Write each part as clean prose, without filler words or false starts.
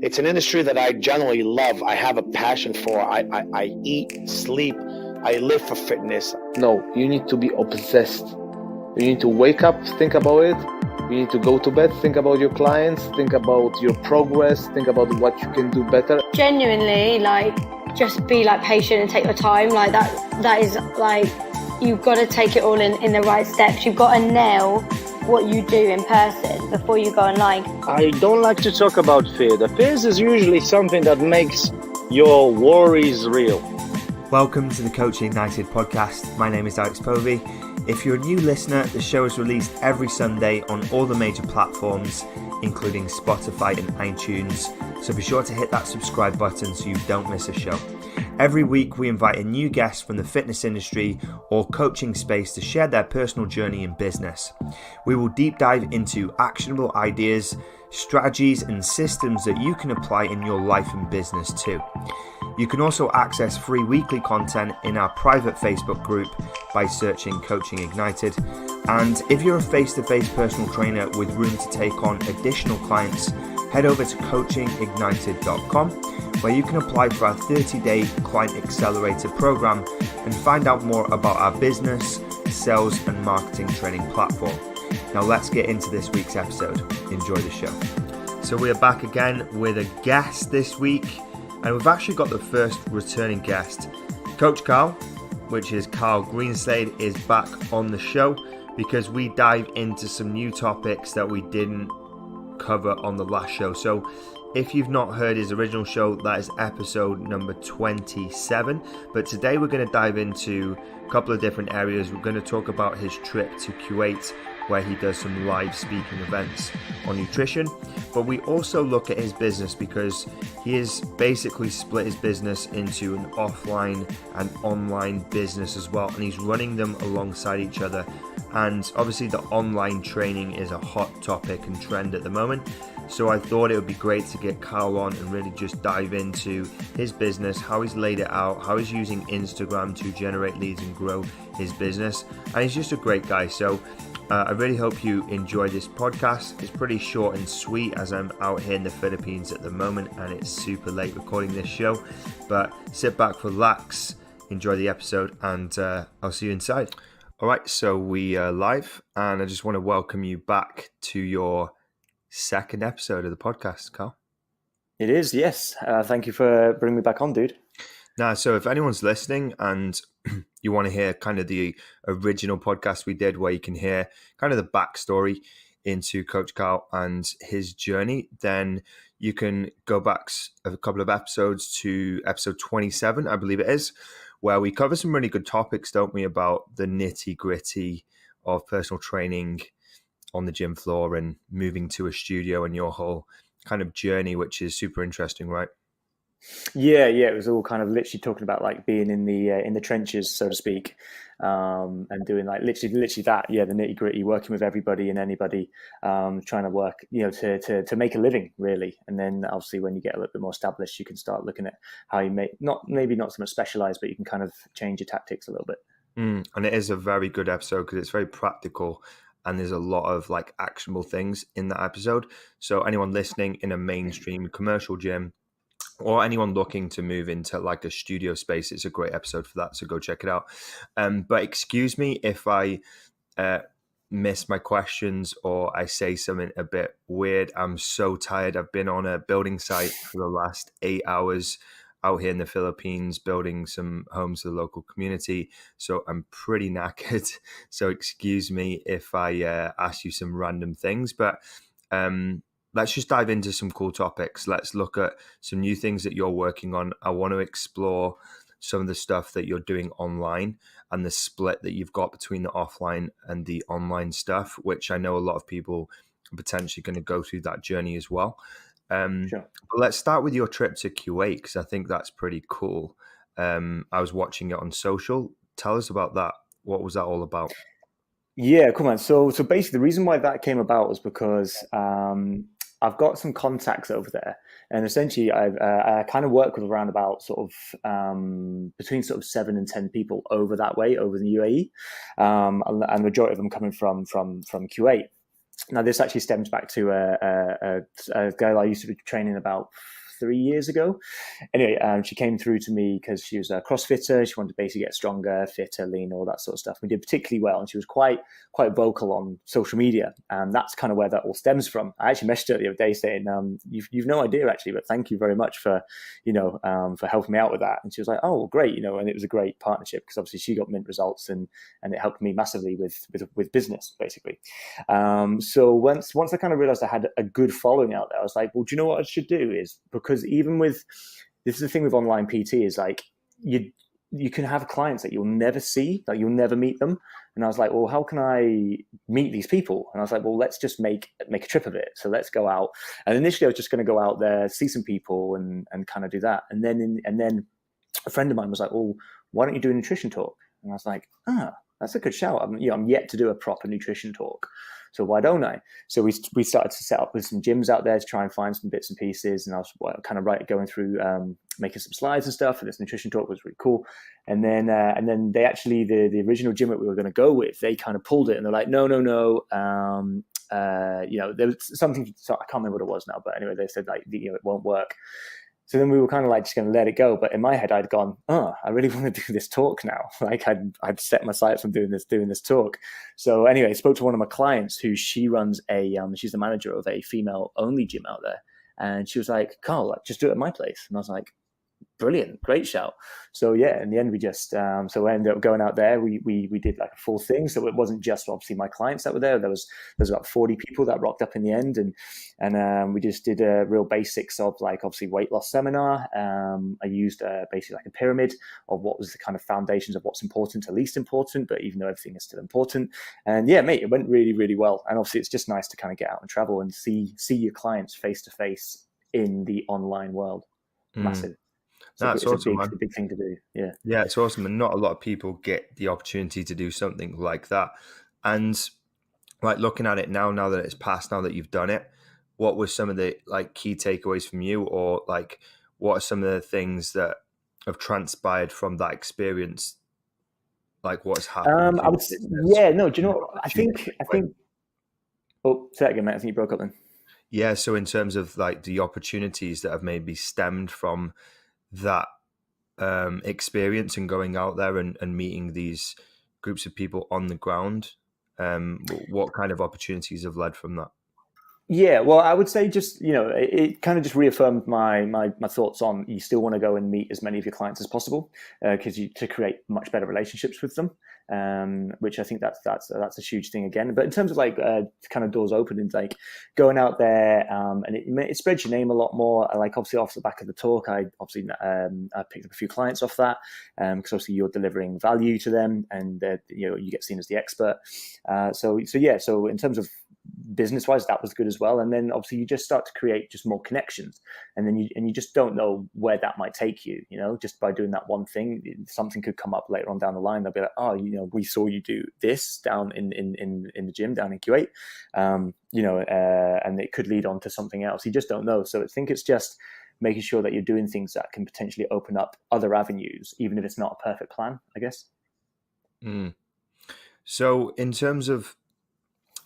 It's an industry that I generally love. I have a passion for. I eat, sleep, I live for fitness. No, you need to be obsessed. You need to wake up, think about it. You need to go to bed, think about your clients, think about your progress, think about what you can do better. Genuinely, just be patient and take your time. That is you've got to take it all in the right steps. You've got to nail what you do in person before you go online. I don't like to talk about fear. The fears is usually something that makes your worries real. Welcome to the CoachingIgnited podcast. My name is Alex Povey. If you're a new listener, the show is released every Sunday on all the major platforms, including Spotify and iTunes. So be sure to hit that subscribe button so you don't miss a show. Every week, we invite a new guest from the fitness industry or coaching space to share their personal journey in business. We will deep dive into actionable ideas, strategies, and systems that you can apply in your life and business too. You can also access free weekly content in our private Facebook group by searching CoachingIgnited. And if you're a face-to-face personal trainer with room to take on additional clients, head over to CoachingIgnited.com, where you can apply for our 30-day Client Accelerator program and find out more about our business, sales, and marketing training platform. Now let's get into this week's episode. Enjoy the show. So we're back again with a guest this week, and we've actually got the first returning guest. Coach Carl, which is Carl Greenslade, is back on the show because we dive into some new topics that we didn't cover on the last show. So if you've not heard his original show, that is episode number 27. But today we're going to dive into a couple of different areas. We're going to talk about his trip to Kuwait, where he does some live speaking events on nutrition. But we also look at his business because he has basically split his business into an offline and online business as well. And he's running them alongside each other. And obviously the online training is a hot topic and trend at the moment. So I thought it would be great to get Carl on and really just dive into his business, how he's laid it out, how he's using Instagram to generate leads and grow his business. And he's just a great guy. So I really hope you enjoy this podcast. It's pretty short and sweet as I'm out here in the Philippines at the moment and it's super late recording this show. But sit back, relax, enjoy the episode, and I'll see you inside. All right, so we are live, and I just want to welcome you back to your second episode of the podcast, Carl. It is, yes. Thank you for bringing me back on, dude. Now, so if anyone's listening and you want to hear kind of the original podcast we did where you can hear kind of the backstory into Coach Carl and his journey, then you can go back a couple of episodes to episode 27, I believe it is, where we cover some really good topics, don't we, about the nitty-gritty of personal training on the gym floor and moving to a studio and your whole kind of journey, which is super interesting, right? Yeah. It was all kind of literally talking about being in the trenches, so to speak, and doing literally that. Yeah, the nitty gritty, working with everybody and anybody, trying to work, to make a living really. And then obviously when you get a little bit more established, you can start looking at how you make not so much specialized, but you can kind of change your tactics a little bit. And it is a very good episode because it's very practical. And there's a lot of actionable things in that episode. So anyone listening in a mainstream commercial gym or anyone looking to move into a studio space, it's a great episode for that. So go check it out. But excuse me if I miss my questions or I say something a bit weird. I'm so tired. I've been on a building site for the last 8 hours out here in the Philippines, building some homes to the local community. So I'm pretty knackered. So excuse me if I ask you some random things, but let's just dive into some cool topics. Let's look at some new things that you're working on. I want to explore some of the stuff that you're doing online and the split that you've got between the offline and the online stuff, which I know a lot of people are potentially going to go through that journey as well. Sure. But let's start with your trip to Kuwait because I think that's pretty cool. I was watching it on social. Tell us about that. What was that all about? Yeah, cool, man. So basically the reason why that came about was because I've got some contacts over there, and essentially I kind of work with around about between 7 and 10 people over that way, over in the UAE, and the majority of them coming from Kuwait. Now, this actually stems back to a guy I used to be training about 3 years ago. Anyway, she came through to me because she was a CrossFitter. She wanted to basically get stronger, fitter, lean, all that sort of stuff. We did particularly well, and she was quite vocal on social media, and that's kind of where that all stems from. I actually messaged her the other day saying, "You've no idea actually, but thank you very much for for helping me out with that." And she was like, "Oh, great," and it was a great partnership because obviously she got mint results, and it helped me massively with business basically. So once I kind of realized I had a good following out there, I was like, well, do you know what I should do? Is because even with this is the thing with online PT is like you can have clients that you'll never see, like you'll never meet them. And I was like, well, how can I meet these people? And I was like, well, let's just make a trip of it. So let's go out. And initially I was just going to go out there, see some people and kind of do that. And then a friend of mine was like, well, why don't you do a nutrition talk? And I was like, that's a good shout. I'm yet to do a proper nutrition talk. So why don't I? So we started to set up with some gyms out there to try and find some bits and pieces. And I was kind of going through making some slides and stuff. And this nutrition talk was really cool. And then they actually, the original gym that we were going to go with, they kind of pulled it and they're like, no. There was something, so I can't remember what it was now, but anyway, they said like, it won't work. So then we were kind of like just going to let it go. But in my head, I'd gone, I really want to do this talk now. Like I'd set my sights on doing this talk. So anyway, I spoke to one of my clients who she runs she's the manager of a female only gym out there. And she was like, Carl, just do it at my place. And I was like, brilliant, great shout. So yeah, in the end we just so I ended up going out there. We did like a full thing. So it wasn't just obviously my clients that were there. There's about 40 people that rocked up in the end, and we just did real basics of like obviously weight loss seminar. I used basically like a pyramid of what was the kind of foundations of what's important to least important, but even though everything is still important. And yeah, mate, it went really, really well. And obviously it's just nice to kind of get out and travel and see your clients face to face in the online world. Massive. That's awesome, it's a big thing to do. Yeah, it's awesome, and not a lot of people get the opportunity to do something like that. And like looking at it now that it's passed, now that you've done it, what were some of the like key takeaways from you, or like what are some of the things that have transpired from that experience? Like what's happened? I would say, yeah, no. Do you know what? I think. Oh, say that again, mate. I think you broke up then. Yeah, so in terms of like the opportunities that have maybe stemmed from that experience and going out there and meeting these groups of people on the ground, what kind of opportunities have led from that? Yeah, well, I would say just, it kind of just reaffirmed my thoughts on you still want to go and meet as many of your clients as possible because to create much better relationships with them, which I think that's a huge thing again. But in terms of like kind of doors open and like going out there and it spreads your name a lot more. Like obviously off the back of the talk, I picked up a few clients off that because obviously you're delivering value to them and you get seen as the expert. So in terms of business wise, that was good as well. And then obviously you just start to create just more connections, and then you just don't know where that might take you. Just by doing that one thing, something could come up later on down the line. They'll be like, we saw you do this down in the gym down in Kuwait, and it could lead on to something else. You just don't know. So I think it's just making sure that you're doing things that can potentially open up other avenues, even if it's not a perfect plan, I guess. So in terms of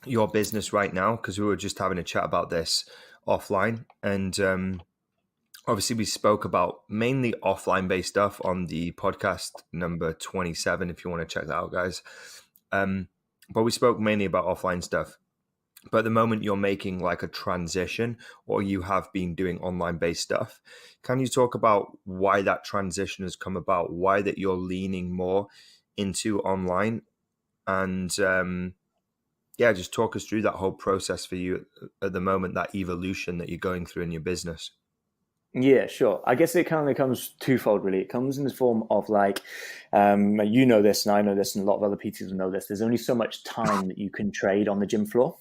your business right now, because we were just having a chat about this offline, and obviously we spoke about mainly offline based stuff on the podcast number 27 if you want to check that out, guys, but we spoke mainly about offline stuff. But at the moment you're making like a transition, or you have been doing online based stuff. Can you talk about why that transition has come about, why that you're leaning more into online, and just talk us through that whole process for you at the moment, that evolution that you're going through in your business. Yeah, sure. I guess it kind of comes twofold, really. It comes in the form of like, you know this, and I know this, and a lot of other PTs will know this. There's only so much time that you can trade on the gym floor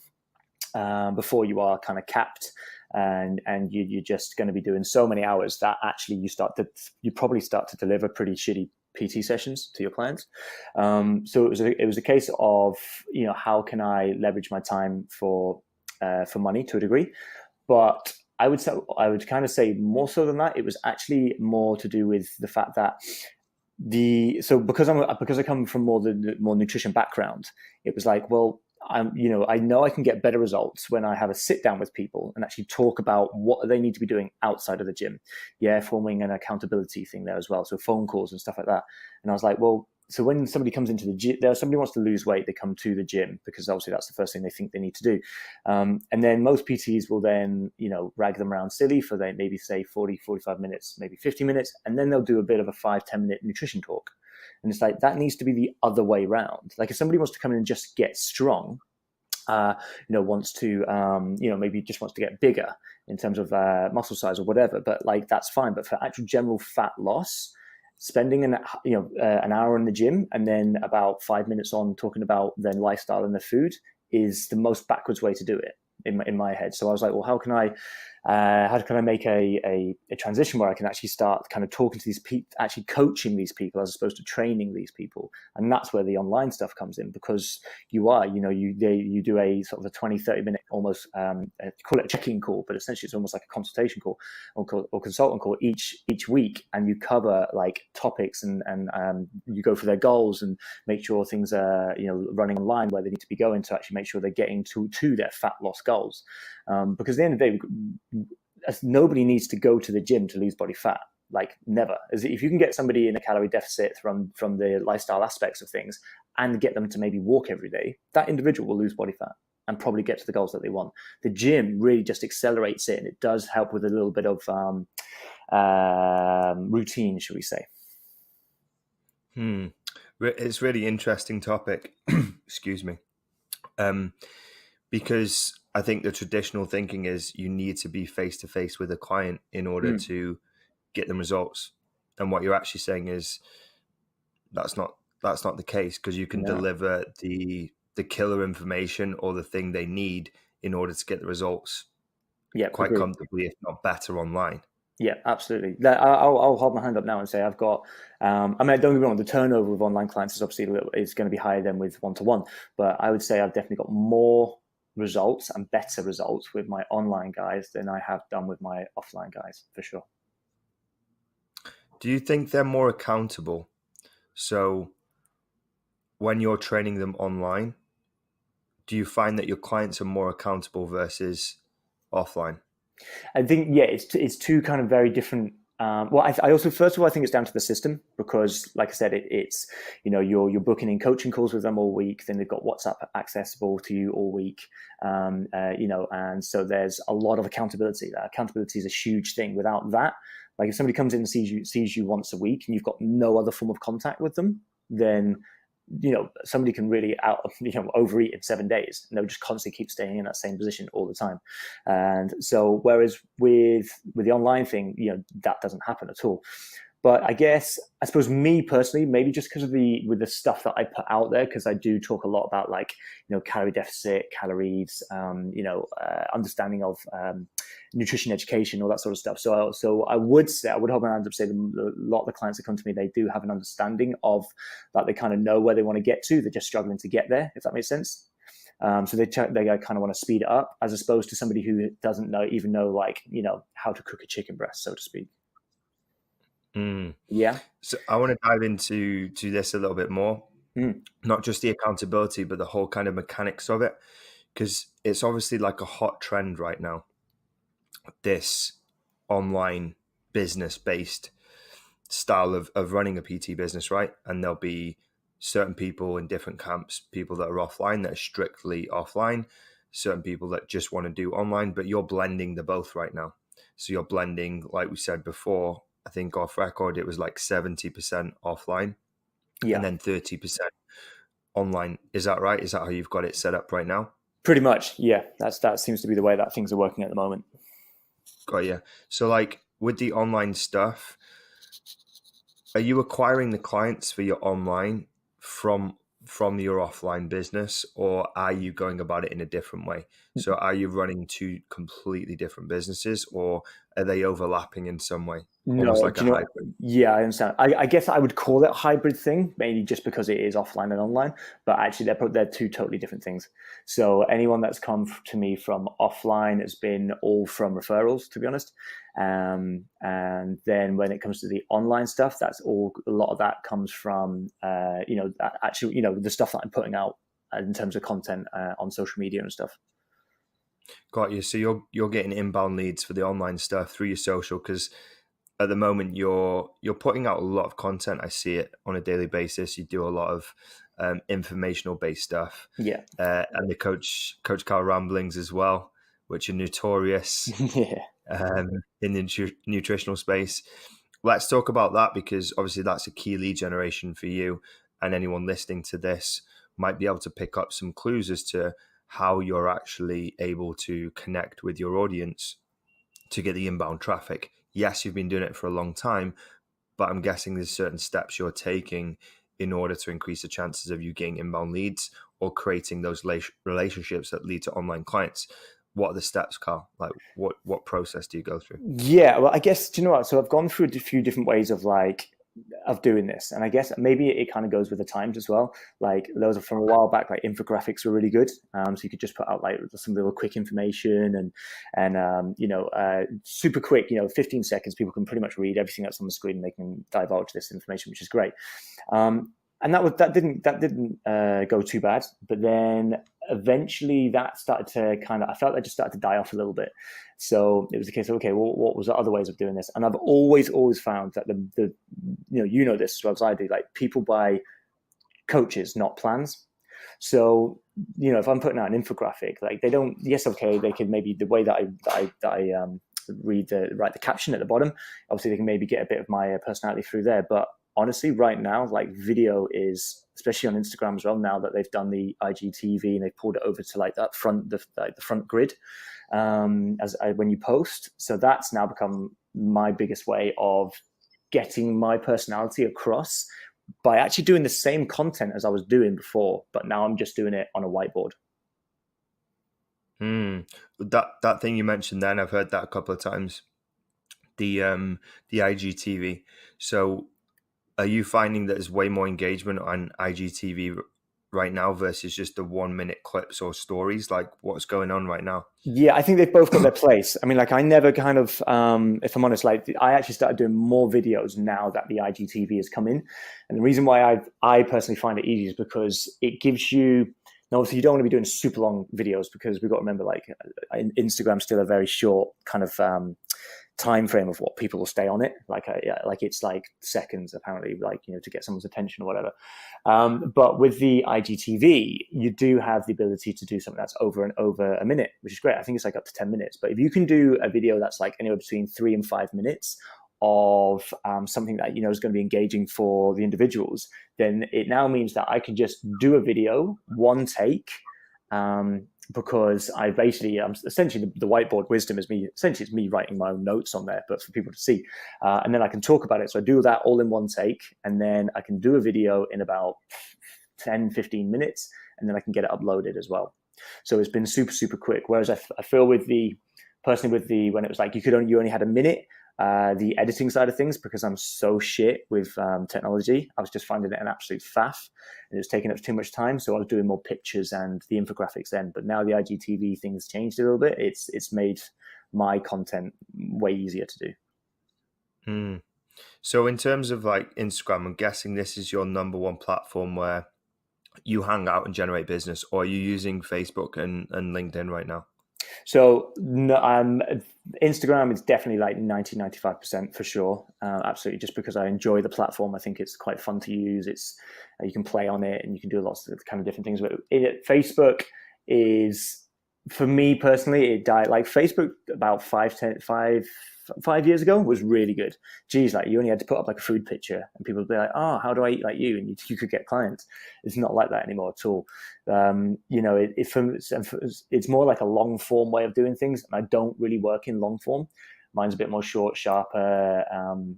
before you are kind of capped, and you're just going to be doing so many hours that actually you probably start to deliver pretty shitty PT sessions to your clients. So it was a case of, how can I leverage my time for money to a degree? But I would kind of say more so than that, it was actually more to do with the fact that because I come from more nutrition background, it was like, well, I know I can get better results when I have a sit down with people and actually talk about what they need to be doing outside of the gym. Yeah, forming an accountability thing there as well. So phone calls and stuff like that. And I was like, well, so when somebody comes into the gym, somebody wants to lose weight, they come to the gym because obviously that's the first thing they think they need to do. And then most PTs will then, rag them around silly for they maybe say 40, 45 minutes, maybe 50 minutes. And then they'll do a bit of a 5-10 minute nutrition talk. And it's like, that needs to be the other way around. Like if somebody wants to come in and just get strong, wants to, maybe just wants to get bigger in terms of muscle size or whatever, but like, that's fine. But for actual general fat loss, spending an hour in the gym and then about 5 minutes on talking about then lifestyle and the food is the most backwards way to do it in my head. So I was like, well, how can I make a transition where I can actually start kind of talking to these people, actually coaching these people as opposed to training these people? And that's where the online stuff comes in, because you do a sort of a 20-30 minute almost call it a check-in call, but essentially it's almost like a consultation call or consultant call each week, and you cover like topics and you go for their goals and make sure things are running in line where they need to be going to actually make sure they're getting to their fat loss goals. Because at the end of the day, nobody needs to go to the gym to lose body fat. Like never. As if you can get somebody in a calorie deficit from the lifestyle aspects of things and get them to maybe walk every day, that individual will lose body fat and probably get to the goals that they want. The gym really just accelerates it, and it does help with a little bit of routine, shall we say. It's a really interesting topic. Excuse me. Because I think the traditional thinking is you need to be face-to-face with a client in order to get them results. And what you're actually saying is that's not the case, because you can deliver the killer information or the thing they need in order to get the results quite comfortably, if not better, online. Yeah, absolutely. I'll hold my hand up now and say I've got. Don't get me wrong. The turnover of online clients is obviously is going to be higher than with one-to-one, but I would say I've definitely got more results and better results with my online guys than I have done with my offline guys, for sure. Do you think they're more accountable? So when you're training them online, do you find that your clients are more accountable versus offline? I think, it's two kind of very different. I also, first of all, I think it's down to the system, because like I said, it's, you're booking in coaching calls with them all week. Then they've got WhatsApp accessible to you all week. And so there's a lot of accountability. That accountability is a huge thing. Without that, like if somebody comes in and sees you once a week and you've got no other form of contact with them, then somebody can really overeat in 7 days, and they'll just constantly keep staying in that same position all the time. And so, whereas with the online thing, that doesn't happen at all. But I suppose me personally, maybe just because of with the stuff that I put out there, because I do talk a lot about like, calorie deficit, calories, understanding of nutrition education, all that sort of stuff. So I would hold my hands up, say a lot of the clients that come to me, they do have an understanding of that. They kind of know where they want to get to. They're just struggling to get there, if that makes sense. So they kind of want to speed it up, as opposed to somebody who doesn't know how to cook a chicken breast, so to speak. Yeah. So I want to dive into this a little bit more, not just the accountability, but the whole kind of mechanics of it, because it's obviously like a hot trend right now, this online business-based style of running a PT business, right? And there'll be certain people in different camps, people that are offline, that are strictly offline, certain people that just want to do online, but you're blending the both right now. So you're blending, like we said before, I think off record, it was like 70% offline and then 30% online. Is that right? Is that how you've got it set up right now? Pretty much. Yeah. That seems to be the way that things are working at the moment. Got you. So like with the online stuff, are you acquiring the clients for your online from your offline business, or are you going about it in a different way? So are you running two completely different businesses, or are they overlapping in some way? Almost like a hybrid. Yeah, I understand. I guess I would call it a hybrid thing, mainly just because it is offline and online, but actually they're two totally different things. So anyone that's come to me from offline has been all from referrals, to be honest. And then when it comes to the online stuff, a lot of that comes from, the stuff that I'm putting out in terms of content on social media and stuff. Got you. So you're getting inbound leads for the online stuff through your social, because at the moment you're putting out a lot of content. I see it on a daily basis. You do a lot of informational based stuff. Yeah. And the Coach Carl ramblings as well, which are notorious Yeah. in the nutritional space. Let's talk about that, because obviously that's a key lead generation for you, and anyone listening to this might be able to pick up some clues as to how you're actually able to connect with your audience to get the inbound traffic. Yes, you've been doing it for a long time, but I'm guessing there's certain steps you're taking in order to increase the chances of you getting inbound leads or creating those relationships that lead to online clients. What are the steps, Carl? Like what process do you go through? Yeah, well, I guess, do you know what? So I've gone through a few different ways of doing this, and I guess maybe it kind of goes with the times as well. Like those are from a while back, like infographics were really good, so you could just put out like some little quick information and super quick, 15 seconds, people can pretty much read everything that's on the screen and they can divulge this information, which is great. And that didn't go too bad, but then eventually that started to I felt that just started to die off a little bit. So it was a case of, okay, well, what was the other ways of doing this? And I've always found that the this as well as I do, like people buy coaches, not plans. So, if I'm putting out an infographic, like they don't, yes, okay, they could maybe, the way that I write the caption at the bottom, obviously they can maybe get a bit of my personality through there. But honestly, right now, like video is, especially on Instagram as well, now that they've done the IGTV and they've pulled it over to like that the front grid when you post. So that's now become my biggest way of getting my personality across by actually doing the same content as I was doing before, but now I'm just doing it on a whiteboard. That thing you mentioned then, I've heard that a couple of times. The IGTV. So are you finding that there's way more engagement on IGTV right now versus just the 1 minute clips or stories? Like what's going on right now? Yeah, I think they've both got their place. I mean, like I never kind of, if I'm honest, like I actually started doing more videos now that the IGTV has come in. And the reason why I personally find it easy is because it gives you, now obviously you don't want to be doing super long videos, because we've got to remember, like Instagram's still a very short kind of time frame of what people will stay on it. Like it's like seconds apparently, like, to get someone's attention or whatever. But with the IGTV, you do have the ability to do something that's over and over a minute, which is great. I think it's like up to 10 minutes. But if you can do a video that's like anywhere between 3 and 5 minutes of something that is going to be engaging for the individuals, then it now means that I can just do a video, one take, because I'm essentially the whiteboard wisdom is me. Essentially, it's me writing my own notes on there, but for people to see, and then I can talk about it. So I do that all in one take, and then I can do a video in about 10-15 minutes, and then I can get it uploaded as well. So it's been super, super quick. Whereas I feel when it was like you only had a minute, the editing side of things, because I'm so shit with technology, I was just finding it an absolute faff, and it was taking up too much time. So I was doing more pictures and the infographics then. But now the IGTV thing's changed a little bit. It's made my content way easier to do. So in terms of like Instagram, I'm guessing this is your number one platform where you hang out and generate business, or are you using Facebook and LinkedIn right now? So Instagram is definitely like 95% for sure. Absolutely. Just because I enjoy the platform. I think it's quite fun to use. It's you can play on it and you can do lots of kind of different things. But Facebook is, for me personally, it died. Like Facebook about 5 years ago was really good. Geez, like you only had to put up like a food picture and people would be like, oh, how do I eat like you? And you could get clients. It's not like that anymore at all. It's more like a long form way of doing things. And I don't really work in long form. Mine's a bit more short, sharper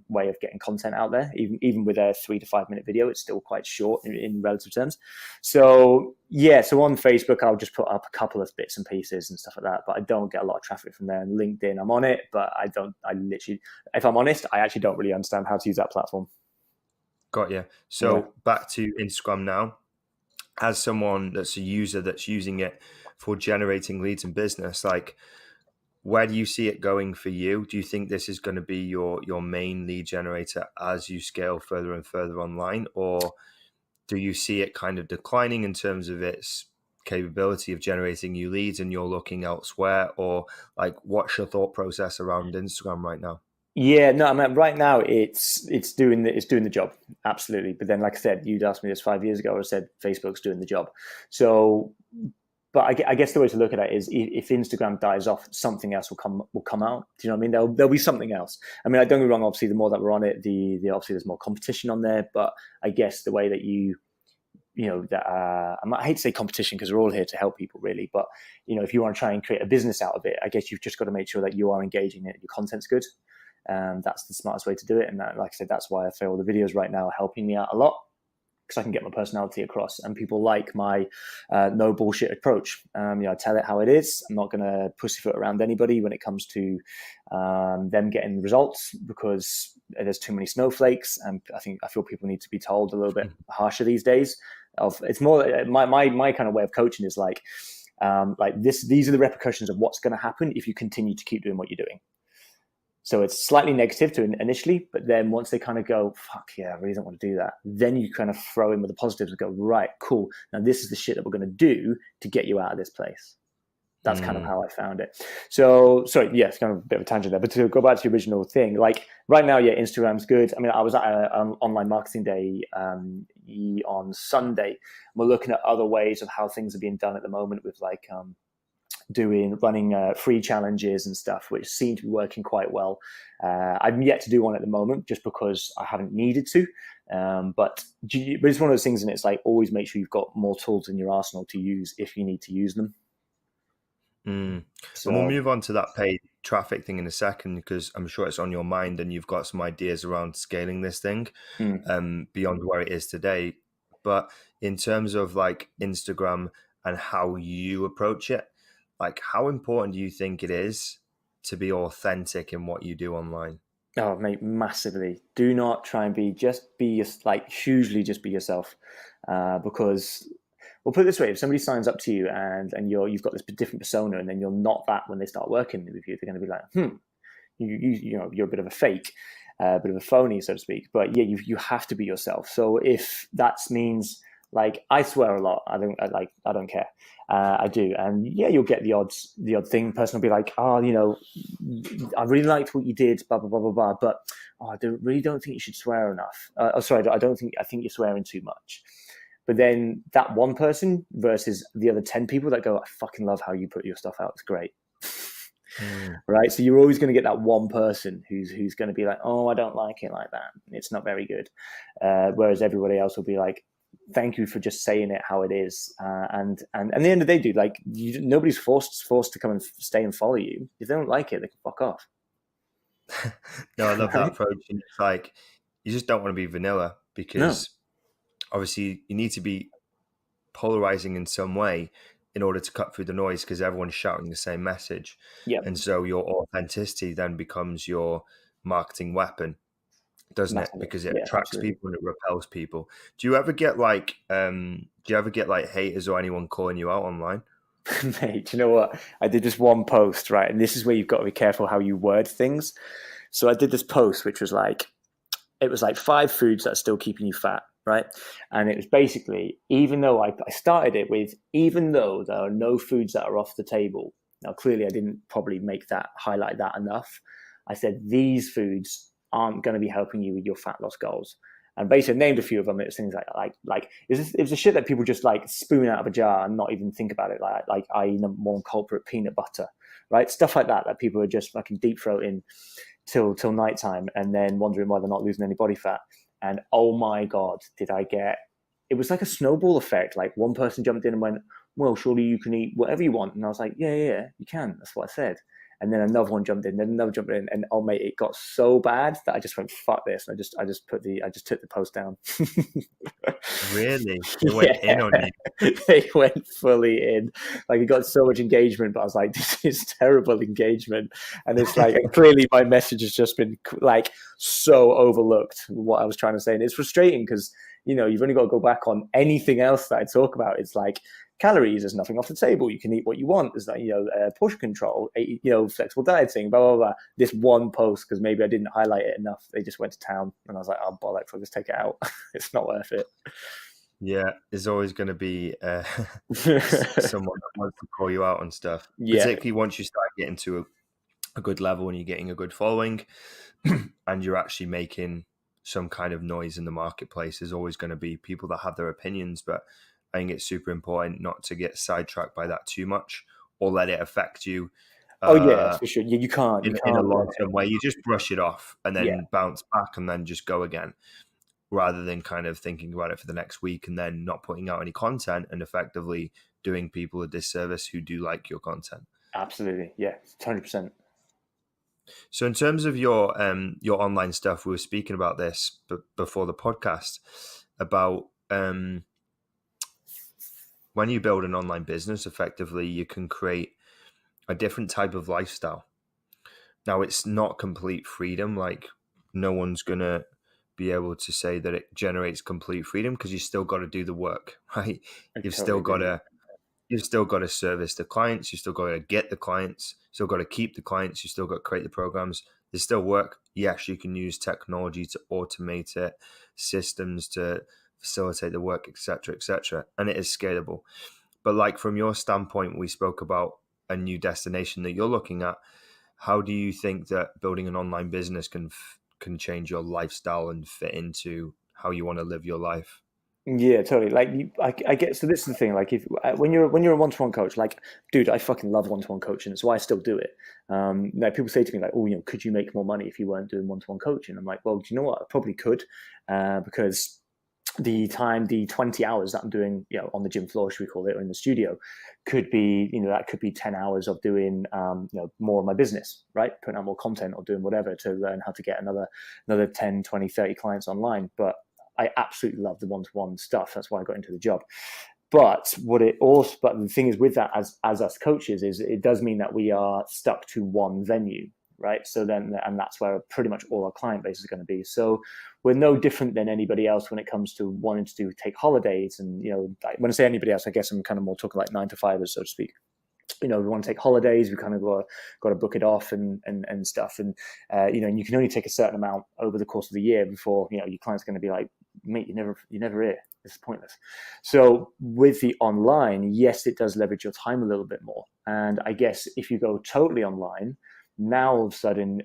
way of getting content out there. Even with a 3 to 5 minute video, it's still quite short in relative terms. So yeah, so on Facebook, I'll just put up a couple of bits and pieces and stuff like that. But I don't get a lot of traffic from there. And LinkedIn, I'm on it, but if I'm honest, I actually don't really understand how to use that platform. Got you. So Back to Instagram now. As someone that's a user that's using it for generating leads and business, like, where do you see it going for you? Do you think this is going to be your main lead generator as you scale further and further online? Or do you see it kind of declining in terms of its capability of generating new leads and you're looking elsewhere, or like what's your thought process around Instagram right now? Yeah, no, I mean, right now it's doing the job, absolutely. But then, like I said, you'd asked me this 5 years ago. I said Facebook's doing the job. So, but I guess the way to look at it is, if Instagram dies off, something else will come out. Do you know what I mean? There'll be something else. I mean, don't get me wrong. Obviously, the more that we're on it, the obviously there's more competition on there. But I guess the way that I hate to say competition because we're all here to help people, really. But if you want to try and create a business out of it, I guess you've just got to make sure that you are engaging it, your content's good. That's the smartest way to do it. And that, like I said, that's why I feel the videos right now are helping me out a lot, because I can get my personality across, and people like my no bullshit approach. I tell it how it is. I'm not going to pussyfoot around anybody when it comes to them getting results, because there's too many snowflakes, and I feel people need to be told a little bit harsher these days. It's more my kind of way of coaching is like this. These are the repercussions of what's going to happen if you continue to keep doing what you're doing. So it's slightly negative to initially, but then once they kind of go, fuck yeah, I really don't want to do that, then you kind of throw in with the positives and go, right, cool. Now this is the shit that we're going to do to get you out of this place. That's kind of how I found it. So, sorry, yeah, it's kind of a bit of a tangent there, but to go back to the original thing, like right now, yeah, Instagram's good. I mean, I was at an online marketing day on Sunday. We're looking at other ways of how things are being done at the moment with like, running free challenges and stuff, which seem to be working quite well. I'm yet to do one at the moment just because I haven't needed to. But it's one of those things, and it's like always make sure you've got more tools in your arsenal to use if you need to use them. So, and we'll move on to that paid traffic thing in a second, because I'm sure it's on your mind and you've got some ideas around scaling this thing beyond where it is today. But in terms of like Instagram and how you approach it, like how important do you think it is to be authentic in what you do online? Oh, mate, massively. Do not try and hugely just be yourself, because we'll put it this way: if somebody signs up to you and you've got this different persona, and then you're not that when they start working with you, they're going to be like, you're a bit of a fake, a bit of a phony, so to speak. But yeah, you have to be yourself. So if that means, like, I swear a lot, I don't care. I do. And yeah, you'll get the odd thing. Person will be like, oh, I really liked what you did, blah, blah, blah, blah, blah. But I really don't think you should swear enough. I think you're swearing too much. But then that one person versus the other 10 people that go, I fucking love how you put your stuff out. It's great. Right. So you're always going to get that one person who's going to be like, oh, I don't like it like that. It's not very good. Whereas everybody else will be like, thank you for just saying it how it is. And at the end of the day, dude, like nobody's forced to come and stay and follow you. If they don't like it, they can fuck off. No, I love that approach. And it's like, you just don't want to be vanilla, because obviously you need to be polarizing in some way in order to cut through the noise, because everyone's shouting the same message. Yeah. And so your authenticity then becomes your marketing weapon, doesn't it? Because it attracts people and it repels people. Do you ever get like haters or anyone calling you out online? Mate, you know what? I did this one post, right? And this is where you've got to be careful how you word things. So I did this post, which was like, it was like 5 foods that are still keeping you fat, right? And it was basically, even though I started it with, even though there are no foods that are off the table. Now, clearly I didn't probably highlight that enough. I said, these foods aren't going to be helping you with your fat loss goals. And basically named a few of them. It's things like it's a shit that people just like spoon out of a jar and not even think about it. Like number one culprit, peanut butter, right? Stuff like that people are just fucking deep throating till nighttime, and then wondering why they're not losing any body fat. And oh my God, it was like a snowball effect. Like one person jumped in and went, well, surely you can eat whatever you want. And I was like, yeah, you can. That's what I said. And then another one jumped in, then another jumped in, and oh mate, it got so bad that I just went, fuck this. And I just took the post down. Really? They went in on you. They went fully in. Like it got so much engagement, but I was like, this is terrible engagement. And it's like, and clearly my message has just been like so overlooked, what I was trying to say. And it's frustrating because, you've only got to go back on anything else that I talk about. It's like, calories, there's nothing off the table. You can eat what you want. There's like, portion control, flexible dieting, blah, blah, blah. This one post, because maybe I didn't highlight it enough, they just went to town. And I was like, oh, bollocks, I'll just take it out. It's not worth it. Yeah, there's always going to be someone that wants to call you out on stuff, Yeah, particularly once you start getting to a good level and you're getting a good following and you're actually making some kind of noise in the marketplace. There's always going to be people that have their opinions, but I think it's super important not to get sidetracked by that too much or let it affect you oh yeah, for sure. You can't in a let long-term way. You just brush it off and yeah, then bounce back and then just go again, rather than kind of thinking about it for the next week and then not putting out any content and effectively doing people a disservice who do like your content. absolutely, yeah, 100%. So in terms of your online stuff, we were speaking about this before the podcast about when you build an online business, effectively you can create a different type of lifestyle. Now it's not complete freedom, like no one's gonna be able to say that it generates complete freedom because you still got to do the work, right? I You've totally still got agree. to you've still got to service the clients. You still got to get the clients. Still got to keep the clients. You still got to create the programs. There's still work. Yes, you can use technology to automate it, systems to facilitate the work, etc., and it is scalable. But like from your standpoint, we spoke about a new destination that you're looking at. How do you think that building an online business can change your lifestyle and fit into how you want to live your life? Yeah, totally. Like, I get. So this is the thing. Like, if when you're a one-to-one coach, like, dude, I fucking love one-to-one coaching. That's why I still do it. Like, people say to me, like, oh, could you make more money if you weren't doing one-to-one coaching? I'm like, well, do you know what? I probably could, because the 20 hours that I'm doing, on the gym floor, should we call it, or in the studio, could be, that could be 10 hours of doing, more of my business, right? Putting out more content or doing whatever to learn how to get another 10, 20, 30 clients online. But I absolutely love the one-to-one stuff. That's why I got into the job. But the thing is with that, as us coaches, is it does mean that we are stuck to one venue, right? So then, and that's where pretty much all our client base is going to be. So we're no different than anybody else when it comes to wanting to take holidays. And when I say anybody else, I guess I'm kind of more talking like 9-to-5ers, so to speak. We want to take holidays. We kind of got to book it off and stuff. And and you can only take a certain amount over the course of the year before your client's going to be like, mate, you're never here. It's pointless. So with the online, yes, it does leverage your time a little bit more. And I guess if you go totally online, now all of a sudden,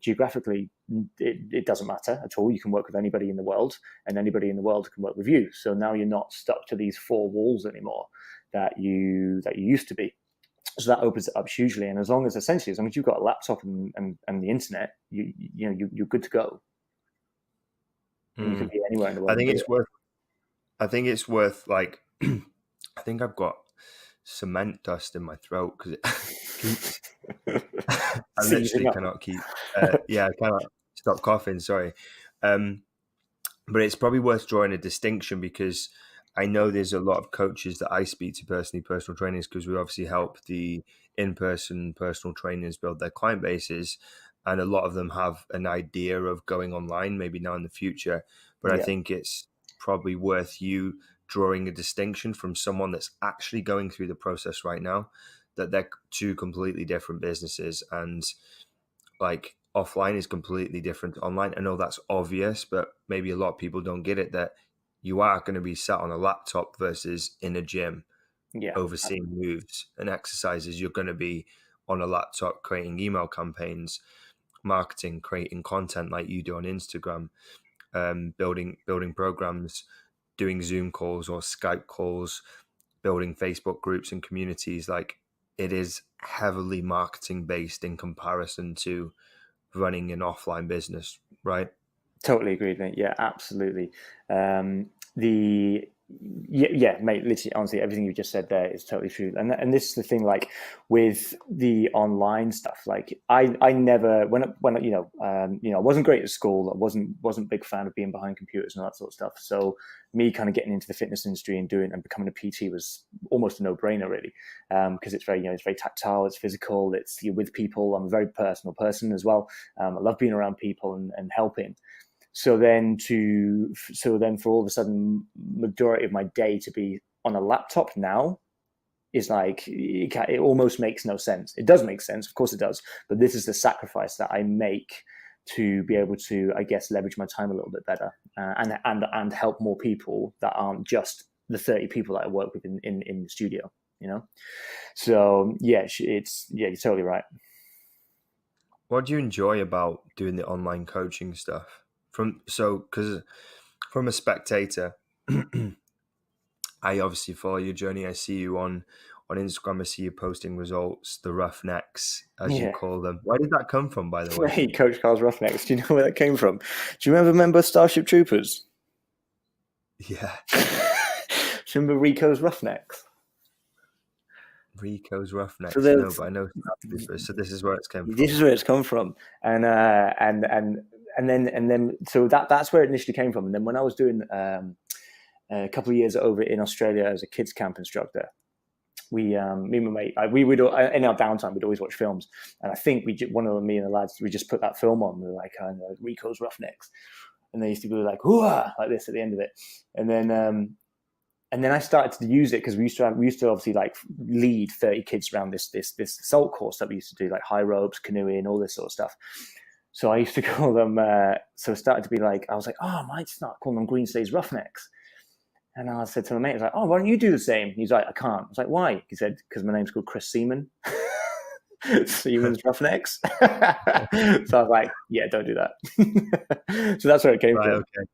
geographically, it doesn't matter at all. You can work with anybody in the world, and anybody in the world can work with you. So now you're not stuck to these four walls anymore that you used to be. So that opens it up hugely. And as long as you've got a laptop and the internet, you're good to go. And you can be anywhere in the world. I think it's worth like, I think I've got cement dust in my throat because it keeps, I literally cannot keep, I cannot stop coughing. Sorry. But it's probably worth drawing a distinction because I know there's a lot of coaches that I speak to personally, personal trainers, because we obviously help the in-person personal trainers build their client bases. And a lot of them have an idea of going online, maybe now in the future. But I think it's probably worth you drawing a distinction from someone that's actually going through the process right now, that they're two completely different businesses. And like offline is completely different to online. I know that's obvious, but maybe a lot of people don't get it, that you are going to be sat on a laptop versus in a gym overseeing moves and exercises. You're going to be on a laptop creating email campaigns, marketing, creating content like you do on Instagram, building programs, doing Zoom calls or Skype calls, building Facebook groups and communities. Like, it is heavily marketing based in comparison to running an offline business, right? Totally agreed, mate. Yeah, absolutely. Mate, literally, honestly, everything you just said there is totally true. And this is the thing, like with the online stuff, like I never, when I wasn't great at school. I wasn't a big fan of being behind computers and all that sort of stuff. So me kind of getting into the fitness industry and becoming a PT was almost a no-brainer, really, because it's very, it's very tactile, it's physical, you're with people. I'm a very personal person as well. I love being around people and helping. So then for all of a sudden, majority of my day to be on a laptop now is like, it almost makes no sense. It does make sense, of course it does, but this is the sacrifice that I make to be able to, I guess, leverage my time a little bit better, and help more people that aren't just the 30 people that I work with in the studio, you know? So yeah, you're totally right. What do you enjoy about doing the online coaching stuff? Because from a spectator, I obviously follow your journey. I see you on Instagram. I see you posting results, the roughnecks, as you call them. Where did that come from, by the way? Hey, Coach Carl's Roughnecks. Do you know where that came from? Do you remember Starship Troopers? Yeah. Do you remember Rico's Roughnecks? Rico's Roughnecks. So No, but I know so this is where it's came from. This is where it's come from, and then so that's where it initially came from. And then when I was doing a couple of years over in Australia as a kids camp instructor, me and my mate, we would in our downtime we'd always watch films, and I think me and the lads, we just put that film on. We were like, Rico's Roughnecks, and they used to be like, "Hooah!" like this at the end of it, and then I started to use it because we used to obviously like lead 30 kids around this assault course that we used to do, like high ropes, canoeing, all this sort of stuff. So I used to call them. So it started to be like, I was like, I might start calling them Greenslade's Roughnecks. And I said to my mate, I was like, why don't you do the same? He's like, I can't. I was like, why? He said, because my name's called Chris Seaman. Seaman's Roughnecks. So I was like, yeah, don't do that. So that's where it came from. Okay.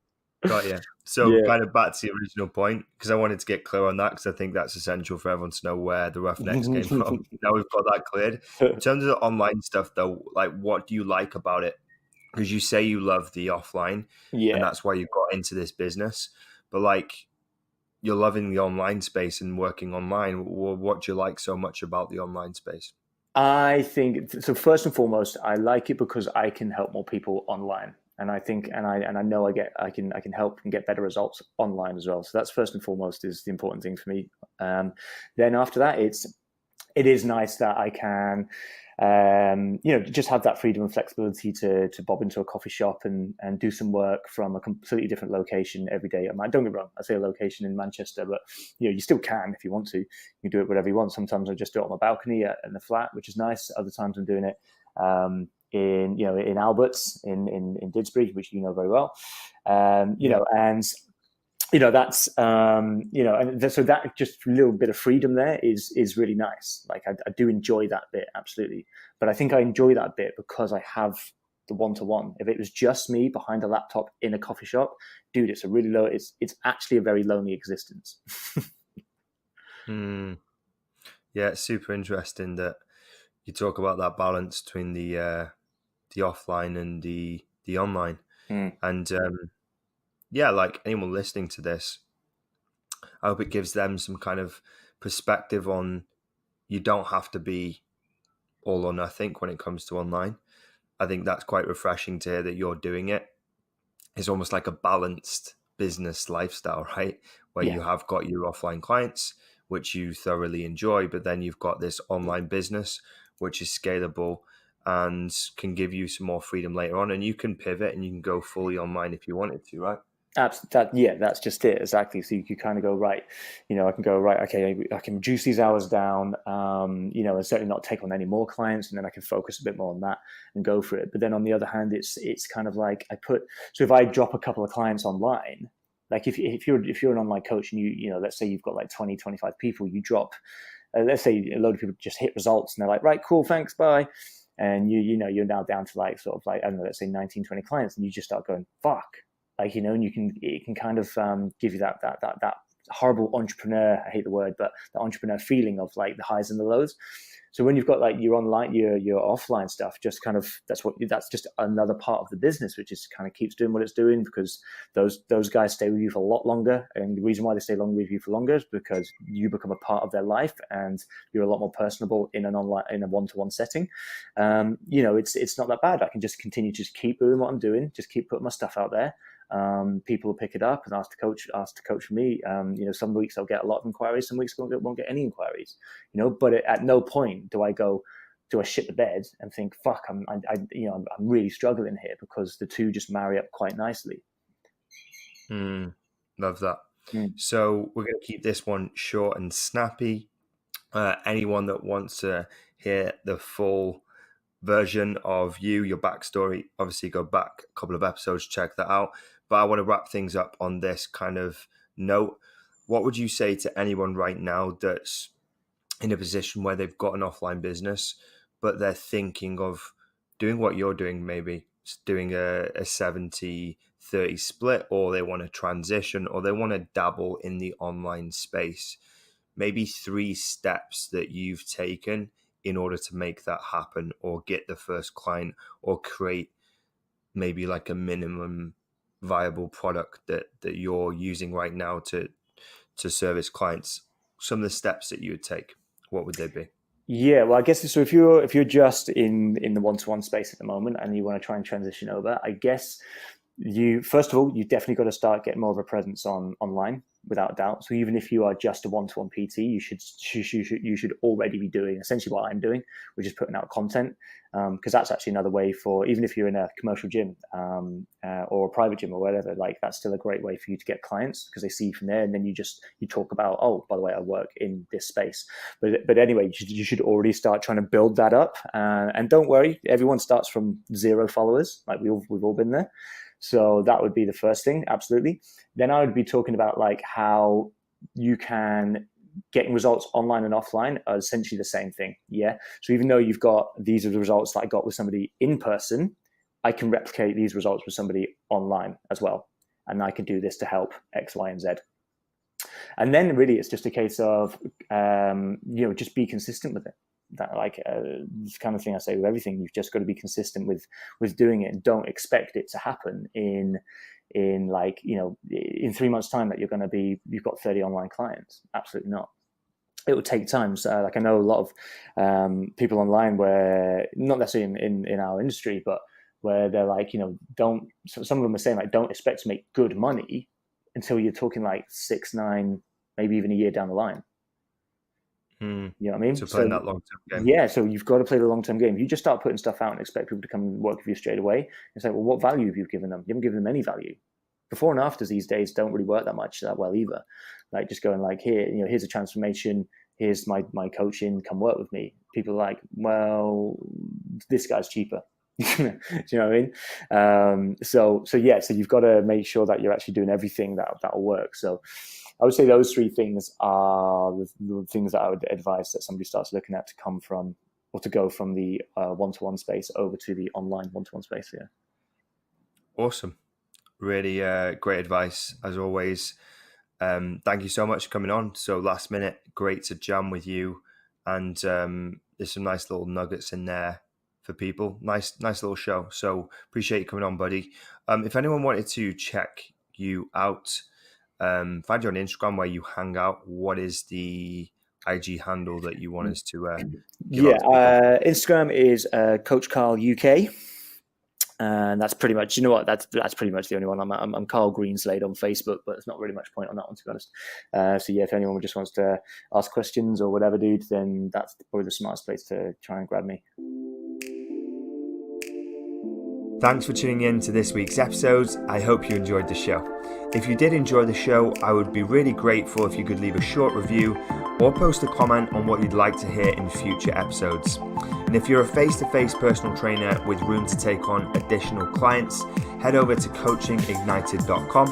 Got you. So kind of back to the original point, because I wanted to get clear on that, because I think that's essential for everyone to know where the Roughnecks came from. Now we've got that cleared. In terms of the online stuff, though, like, what do you like about it? Because you say you love the offline, and that's why you got into this business. But like, you're loving the online space and working online. What do you like so much about the online space? I think so. First and foremost, I like it because I can help more people online. And I think, and I know I can help and get better results online as well. So that's first and foremost is the important thing for me. Then after that, it is nice that I can, just have that freedom and flexibility to bob into a coffee shop and do some work from a completely different location every day. Don't get me wrong, I say a location in Manchester, but you still can if you want to. You can do it whatever you want. Sometimes I just do it on my balcony in the flat, which is nice. Other times I'm doing it in Alberts in Didsbury, which you know very well, that's and so that just a little bit of freedom there is really nice. Like I do enjoy that bit, absolutely, but I think I enjoy that bit because I have the one-to-one. If it was just me behind a laptop in a coffee shop, dude, it's a really low. It's actually a very lonely existence. Yeah, it's super interesting that you talk about that balance between the offline and the online. And like anyone listening to this, I hope it gives them some kind of perspective on you don't have to be all or nothing when it comes to online. I think that's quite refreshing to hear that you're doing it. It's almost like a balanced business lifestyle, right? Where you have got your offline clients, which you thoroughly enjoy, but then you've got this online business, which is scalable and can give you some more freedom later on. And you can pivot and you can go fully online if you wanted to, right? That's just it, exactly. So you can kind of go, right, I can go, right, okay, I can reduce these hours down, and certainly not take on any more clients, and then I can focus a bit more on that and go for it. But then on the other hand, it's kind of like so if I drop a couple of clients online, like if you're an online coach and you let's say you've got like 20, 25 people, you drop, let's say a load of people just hit results and they're like, right, cool, thanks, bye. And you're now down to like sort of like, I don't know, let's say 19, 20 clients, and you just start going, fuck. Like, and it can kind of give you that horrible entrepreneur, I hate the word, but the entrepreneur feeling of like the highs and the lows. So when you've got like your online, your offline stuff, just kind of that's just another part of the business, which is kind of keeps doing what it's doing, because those guys stay with you for a lot longer. And the reason why they stay with you for longer is because you become a part of their life and you're a lot more personable in a one-to-one setting. It's not that bad. I can just continue to just keep doing what I'm doing, just keep putting my stuff out there. People will pick it up and ask to coach for me. Some weeks I'll get a lot of inquiries, some weeks I won't get any inquiries. But at no point do I shit the bed and think, fuck, I'm really struggling here, because the two just marry up quite nicely. Love that. So we're going to keep this one short and snappy. Anyone that wants to hear the full version of you, your backstory. Obviously, go back a couple of episodes, check that out. But I want to wrap things up on this kind of note. What would you say to anyone right now that's in a position where they've got an offline business, but they're thinking of doing what you're doing, maybe doing a 70-30 split, or they want to transition, or they want to dabble in the online space? Maybe 3 steps that you've taken in order to make that happen, or get the first client, or create maybe like a minimum viable product that you're using right now to service clients. Some of the steps that you would take, what would they be? Yeah, well, I guess so. If you're just in the one-to-one space at the moment and you want to try and transition over, I guess you first of all you definitely got to start getting more of a presence online, without a doubt. So even if you are just a one-to-one PT, you should already be doing essentially what I'm doing, which is putting out content, because that's actually another way for, even if you're in a commercial gym or a private gym or whatever, like that's still a great way for you to get clients, because they see you from there, and then you talk about, oh, by the way, I work in this space. But anyway, you should already start trying to build that up, and don't worry, everyone starts from 0 followers. Like we've all been there. So that would be the first thing, absolutely. Then I would be talking about like how you can getting results online and offline are essentially the same thing. Yeah. So even though you've got, these are the results that I got with somebody in person, I can replicate these results with somebody online as well. And I can do this to help X, Y, and Z. And then really it's just a case of, just be consistent with it. That this kind of thing I say with everything, you've just got to be consistent with doing it, and don't expect it to happen in 3 months time that you've got 30 online clients. Absolutely not. It will take time. So I know a lot of people online where, not necessarily in our industry, but where they're like, some of them are saying like, don't expect to make good money until you're talking like 6, 9, maybe even a year down the line. You know what I mean? So playing that long-term game. Yeah, so you've got to play the long-term game. You just start putting stuff out and expect people to come and work with you straight away. It's like, well, what value have you given them? You haven't given them any value. Before and afters these days don't really work that well either. Like just going like, here's a transformation. Here's my coaching. Come work with me. People are like, well, this guy's cheaper. Do you know what I mean? So you've got to make sure that you're actually doing everything that'll work. So I would say those 3 things are the things that I would advise that somebody starts looking at to come from, or to go from the one-to-one space over to the online one-to-one space. Yeah. Awesome. Really great advice as always. Thank you so much for coming on. So last minute, great to jam with you. And there's some nice little nuggets in there for people. Nice little show. So appreciate you coming on, buddy. If anyone wanted to check you out, find you on Instagram where you hang out, what is the IG handle that you want us to give out to Instagram is Coach Carl UK, and that's pretty much, that's pretty much the only one. I'm Carl Greenslade on Facebook, but there's not really much point on that one, to be honest. So yeah, if anyone just wants to ask questions or whatever, dude, then that's probably the smartest place to try and grab me. Thanks for tuning in to this week's episode. I hope you enjoyed the show. If you did enjoy the show, I would be really grateful if you could leave a short review or post a comment on what you'd like to hear in future episodes. And if you're a face-to-face personal trainer with room to take on additional clients, head over to CoachingIgnited.com,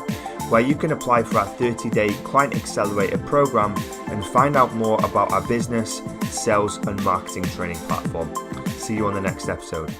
where you can apply for our 30-day Client Accelerator program and find out more about our business, sales, and marketing training platform. See you on the next episode.